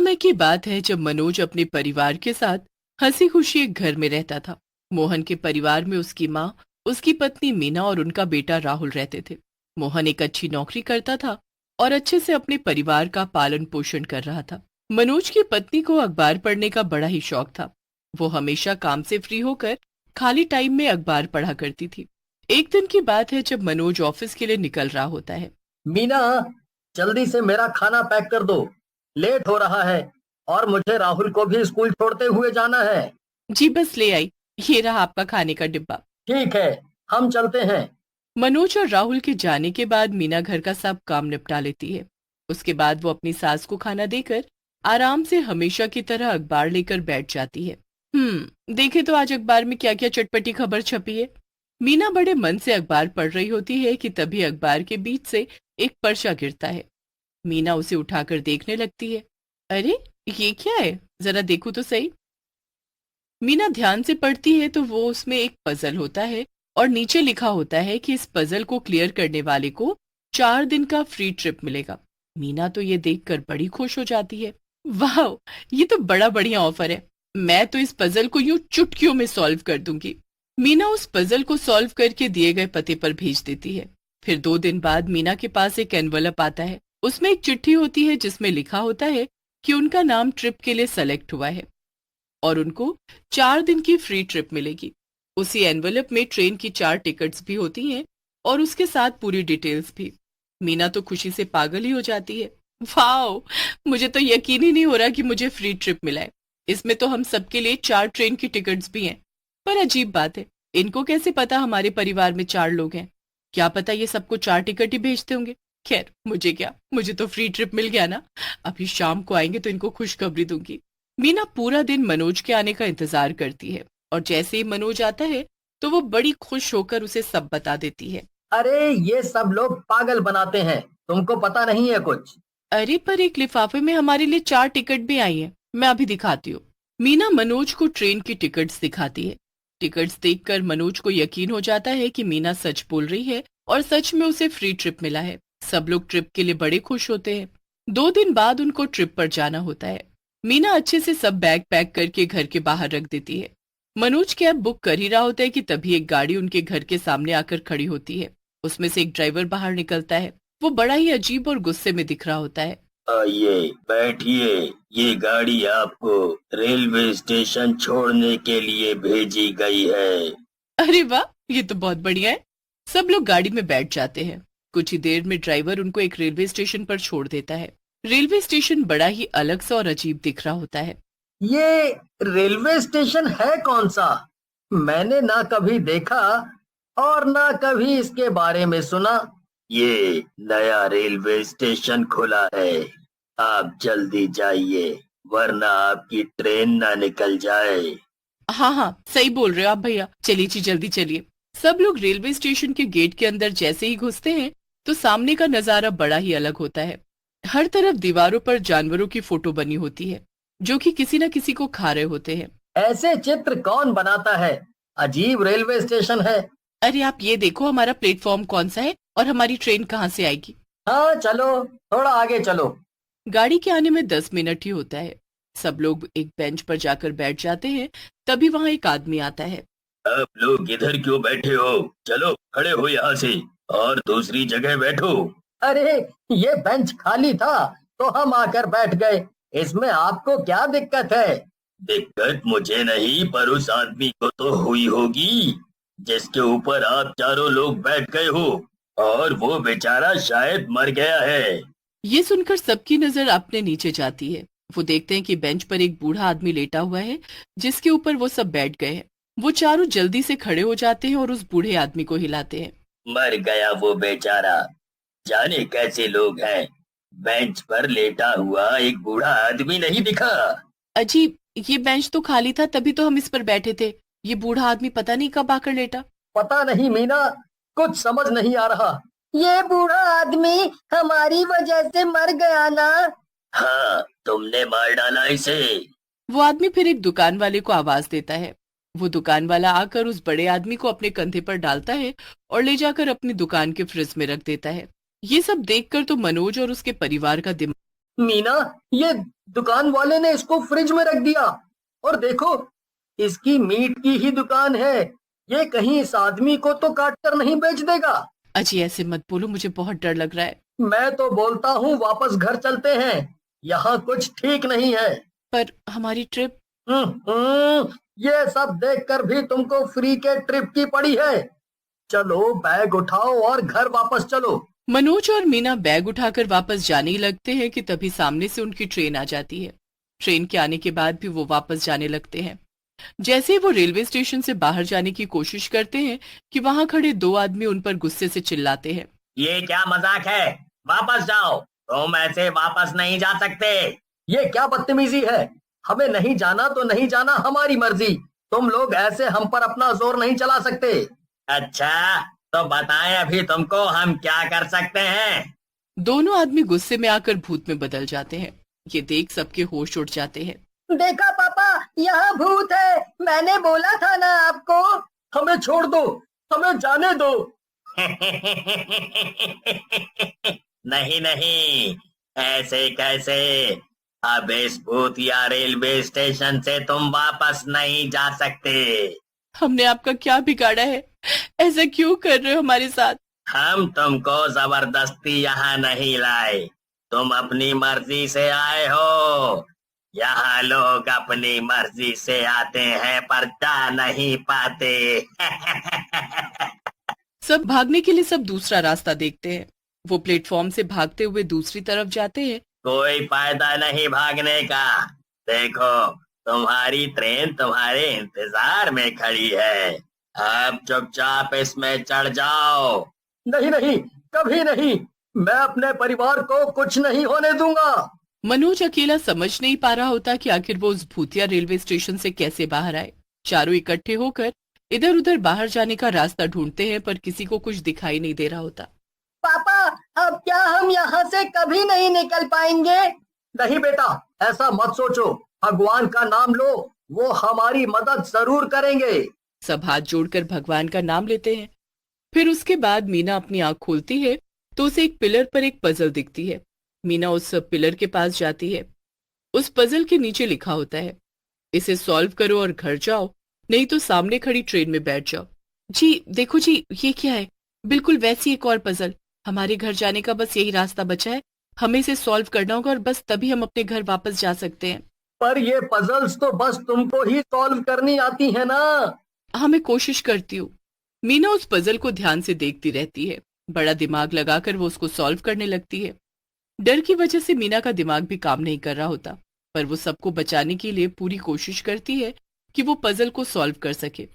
समय की बात है जब मनोज अपने परिवार के साथ हंसी खुशी एक घर में रहता था। मोहन के परिवार में उसकी माँ, उसकी पत्नी मीना और उनका बेटा राहुल रहते थे। मोहन एक अच्छी नौकरी करता था और अच्छे से अपने परिवार का पालन पोषण कर रहा था। मनोज की पत्नी को अखबार पढ़ने का बड़ा ही शौक था। वो हमेशा काम से फ्री होकर खाली टाइम में अखबार पढ़ा करती थी। एक दिन की बात है जब मनोज ऑफिस के लिए निकल रहा होता है। मीना, जल्दी से मेरा खाना पैक कर दो। लेट हो रहा है और मुझे राहुल को भी स्कूल छोड़ते हुए जाना है। जी बस ले आई, ये रहा आपका खाने का डिब्बा। ठीक है, हम चलते हैं। मनोज और राहुल के जाने के बाद मीना घर का सब काम निपटा लेती है। उसके बाद वो अपनी सास को खाना देकर आराम से हमेशा की तरह अखबार लेकर बैठ जाती है। देखे तो आज अखबार में क्या क्या चटपटी खबर छपी है। मीना बड़े मन से अखबार पढ़ रही होती है कि तभी अखबार के बीच से एक पर्चा गिरता है। मीना उसे उठाकर देखने लगती है। अरे, ये क्या है, जरा देखूं तो सही। मीना ध्यान से पढ़ती है तो वो उसमें एक पजल होता है और नीचे लिखा होता है कि इस पजल को क्लियर करने वाले को 4 दिन का फ्री ट्रिप मिलेगा। मीना तो ये देखकर बड़ी खुश हो जाती है। वाह, ये तो बड़ा बढ़िया ऑफर है। मैं तो इस पजल को यूं चुटकियों में सॉल्व कर दूंगी। मीना उस पजल को सॉल्व करके दिए गए पते पर भेज देती है। फिर 2 दिन बाद मीना के पास एक एनवलप आता है। उसमें एक चिट्ठी होती है जिसमें लिखा होता है कि उनका नाम ट्रिप के लिए सेलेक्ट हुआ है और उनको 4 दिन की फ्री ट्रिप मिलेगी। उसी एनवलप में ट्रेन की 4 टिकट्स भी होती हैं और उसके साथ पूरी डिटेल्स भी। मीना तो खुशी से पागल ही हो जाती है। वाओ, मुझे तो यकीन ही नहीं हो रहा कि मुझे फ्री ट्रिप मिला है। इसमें तो हम सबके लिए 4 ट्रेन की टिकट्स भी हैं। पर अजीब बात है, इनको कैसे पता हमारे परिवार में 4 लोग हैं? क्या पता ये सबको 4 टिकट ही भेजते होंगे। खैर, मुझे क्या, मुझे तो फ्री ट्रिप मिल गया ना। अभी शाम को आएंगे तो इनको खुशखबरी दूंगी। मीना पूरा दिन मनोज के आने का इंतजार करती है और जैसे ही मनोज आता है तो वो बड़ी खुश होकर उसे सब बता देती है। अरे, ये सब लोग पागल बनाते हैं, तुमको पता नहीं है कुछ। अरे, पर एक लिफाफे में हमारे लिए 4 टिकट भी आई है, मैं अभी दिखाती हूँ। मीना मनोज को ट्रेन की टिकट्स दिखाती है। टिकट्स देखकर मनोज को यकीन हो जाता है कि मीना सच बोल रही है और सच में उसे फ्री ट्रिप मिला है। सब लोग ट्रिप के लिए बड़े खुश होते हैं। 2 दिन बाद उनको ट्रिप पर जाना होता है। मीना अच्छे से सब बैग पैक करके घर के बाहर रख देती है। मनोज कैब बुक कर ही रहा होता है कि तभी एक गाड़ी उनके घर के सामने आकर खड़ी होती है। उसमें से एक ड्राइवर बाहर निकलता है। वो बड़ा ही अजीब और गुस्से में दिख रहा होता है। आइए, बैठिए। ये गाड़ी आपको रेलवे स्टेशन छोड़ने के लिए भेजी गई है। अरे वाह, ये तो बहुत बढ़िया है। सब लोग गाड़ी में बैठ जाते हैं। कुछ ही देर में ड्राइवर उनको एक रेलवे स्टेशन पर छोड़ देता है। रेलवे स्टेशन बड़ा ही अलग सा और अजीब दिख रहा होता है। ये रेलवे स्टेशन है कौन सा? मैंने ना कभी देखा और ना कभी इसके बारे में सुना। ये नया रेलवे स्टेशन खुला है, आप जल्दी जाइए वरना आपकी ट्रेन ना निकल जाए। हाँ हाँ, सही बोल रहे हो आप भैया, चलिए जी जल्दी चलिए। सब लोग रेलवे स्टेशन के गेट के अंदर जैसे ही घुसते हैं तो सामने का नजारा बड़ा ही अलग होता है। हर तरफ दीवारों पर जानवरों की फोटो बनी होती है जो कि किसी न किसी को खा रहे होते हैं। ऐसे चित्र कौन बनाता है? अजीब रेलवे स्टेशन है। अरे आप ये देखो, हमारा प्लेटफॉर्म कौन सा है और हमारी ट्रेन कहाँ से आएगी। हाँ चलो, थोड़ा आगे चलो। गाड़ी के आने में 10 मिनट ही होता है। सब लोग एक बेंच पर जाकर बैठ जाते हैं। तभी वहां एक आदमी आता है। आप लोग इधर क्यों बैठे हो? चलो खड़े हो यहाँ से और दूसरी जगह बैठो। अरे, ये बेंच खाली था तो हम आकर बैठ गए। इसमें आपको क्या दिक्कत है? दिक्कत मुझे नहीं पर उस आदमी को तो हुई होगी जिसके ऊपर आप चारों लोग बैठ गए हो, और वो बेचारा शायद मर गया है। ये सुनकर सबकी नजर अपने नीचे जाती है। वो देखते हैं कि बेंच पर एक बूढ़ा आदमी लेटा हुआ है जिसके ऊपर वो सब बैठ गए हैं। वो चारों जल्दी से खड़े हो जाते हैं और उस बूढ़े आदमी को हिलाते हैं। मर गया वो बेचारा। जाने कैसे लोग हैं, बेंच पर लेटा हुआ एक बूढ़ा आदमी नहीं दिखा। अजीब, ये बेंच तो खाली था तभी तो हम इस पर बैठे थे। ये बूढ़ा आदमी पता नहीं कब आकर लेटा। पता नहीं मीना, कुछ समझ नहीं आ रहा। ये बूढ़ा आदमी हमारी वजह से मर गया ना? हाँ, तुमने मार डाला इसे। वो आदमी फिर एक दुकान वाले को आवाज देता है। वो दुकान वाला आकर उस बड़े आदमी को अपने कंधे पर डालता है और ले जाकर अपनी दुकान के फ्रिज में रख देता है। ये सब देखकर तो मनोज और उसके परिवार का दिमाग मीना, ये दुकान वाले ने इसको फ्रिज में रख दिया। और देखो, इसकी मीट की ही दुकान है। ये कहीं इस आदमी को तो काट कर नहीं बेच देगा। अजी ऐसे मत बोलो, मुझे बहुत डर लग रहा है। मैं तो बोलता हूँ वापस घर चलते हैं, यहाँ कुछ ठीक नहीं है। पर हमारी ट्रिप? ये सब देखकर भी तुमको फ्री के ट्रिप की पड़ी है। चलो बैग उठाओ और घर वापस चलो। मनोज और मीना बैग उठाकर वापस जाने ही लगते हैं कि तभी सामने से उनकी ट्रेन आ जाती है। ट्रेन के आने के बाद भी वो वापस जाने लगते हैं। जैसे ही वो रेलवे स्टेशन से बाहर जाने की कोशिश करते हैं कि वहां खड़े दो आदमी उन पर गुस्से से चिल्लाते हैं। ये क्या मजाक है? वापस जाओ, तुम ऐसे वापस नहीं जा सकते। ये क्या बदतमीजी है? हमें नहीं जाना तो नहीं जाना, हमारी मर्जी। तुम लोग ऐसे हम पर अपना जोर नहीं चला सकते। अच्छा, तो बताएं अभी तुमको हम क्या कर सकते हैं? दोनों आदमी गुस्से में आकर भूत में बदल जाते हैं। ये देख सबके होश उड़ जाते हैं। देखा पापा, यहाँ भूत है। मैंने बोला था ना आपको। हमें छोड़ दो, हमें जाने दो। नहीं नहीं, ऐसे कैसे? अब इस भूतिया रेलवे स्टेशन से तुम वापस नहीं जा सकते। हमने आपका क्या बिगाड़ा है? ऐसा क्यों कर रहे हो हमारे साथ? हम तुमको जबरदस्ती यहाँ नहीं लाए, तुम अपनी मर्जी से आए हो। यहाँ लोग अपनी मर्जी से आते हैं पर जा नहीं पाते। सब भागने के लिए सब दूसरा रास्ता देखते हैं। वो प्लेटफॉर्म से भागते हुए दूसरी तरफ जाते हैं। कोई फायदा नहीं भागने का। देखो, तुम्हारी ट्रेन तुम्हारे इंतजार में खड़ी है। अब चुपचाप इसमें चढ़ जाओ। नहीं नहीं, कभी नहीं। मैं अपने परिवार को कुछ नहीं होने दूंगा। मनोज अकेला समझ नहीं पा रहा होता कि आखिर वो उस भूतिया रेलवे स्टेशन से कैसे बाहर आए। चारों इकट्ठे होकर इधर उधर बाहर जाने का रास्ता ढूंढते हैं पर किसी को कुछ दिखाई नहीं दे रहा होता। पापा, अब क्या हम यहाँ से कभी नहीं निकल पाएंगे? नहीं बेटा, ऐसा मत सोचो। भगवान का नाम लो, वो हमारी मदद जरूर करेंगे। सब हाथ जोड़कर भगवान का नाम लेते हैं। फिर उसके बाद मीना अपनी आंख खोलती है तो उसे एक पिलर पर एक पजल दिखती है। मीना उस पिलर के पास जाती है। उस पजल के नीचे लिखा होता है, इसे सॉल्व करो और घर जाओ, नहीं तो सामने खड़ी ट्रेन में बैठ जाओ। जी देखो जी, ये क्या है? बिल्कुल वैसी एक और पजल। हमारे घर जाने का बस यही रास्ता बचा है। हमें इसे सॉल्व करना होगा और बस तभी हम अपने घर वापस जा सकते हैं। पर ये पजल्स तो बस तुमको ही सॉल्व करनी आती है ना। हाँ, मैं कोशिश करती हूँ। मीना उस पजल को ध्यान से देखती रहती है। बड़ा दिमाग लगाकर वो उसको सॉल्व करने लगती है। डर की वजह से मीना का दिमाग भी काम नहीं कर रहा होता, पर वो सबको बचाने के लिए पूरी कोशिश करती है कि वो पजल को सॉल्व कर सके।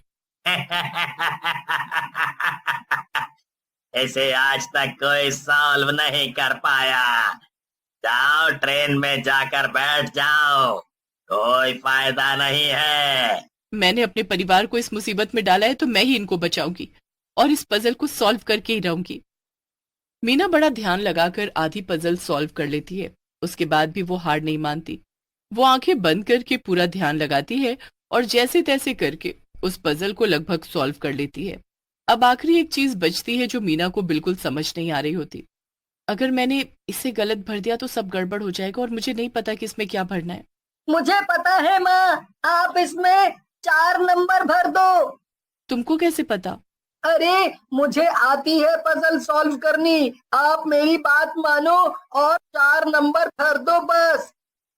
इसे आज तक कोई सॉल्व नहीं कर पाया। जाओ, ट्रेन में जाकर बैठ जाओ, कोई फायदा नहीं है। मैंने अपने परिवार को इस मुसीबत में डाला है तो मैं ही इनको बचाऊंगी और इस पजल को सॉल्व करके ही रहूंगी। मीना बड़ा ध्यान लगाकर आधी पजल सॉल्व कर लेती है। उसके बाद भी वो हार नहीं मानती। वो आंखें बंद करके पूरा ध्यान लगाती है और जैसे तैसे करके उस पजल को लगभग सॉल्व कर लेती है। अब आखिरी एक चीज बचती है जो मीना को बिल्कुल समझ नहीं आ रही होती। अगर मैंने इसे गलत भर दिया तो सब गड़बड़ हो जाएगा और मुझे नहीं पता कि इसमें क्या भरना है। मुझे पता है माँ, आप इसमें 4 नंबर भर दो। तुमको कैसे पता? अरे, मुझे आती है पजल सॉल्व करनी। आप मेरी बात मानो और 4 नंबर भर दो बस।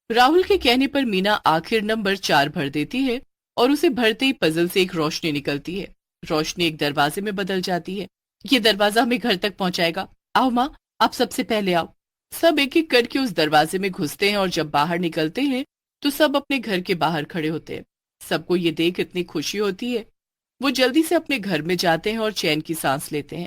राहुल के कहने पर मीना आखिर नंबर 4 भर देती है और उसे भरते ही पजल से एक रोशनी निकलती है। रोशनी एक दरवाजे में बदल जाती है। ये दरवाजा हमें घर तक पहुंचाएगा। आओ माँ, आप सबसे पहले आओ। सब एक एक करके उस दरवाजे में घुसते हैं और जब बाहर निकलते हैं तो सब अपने घर के बाहर खड़े होते हैं। सबको ये देख इतनी खुशी होती है, वो जल्दी से अपने घर में जाते हैं और चैन की सांस लेते हैं।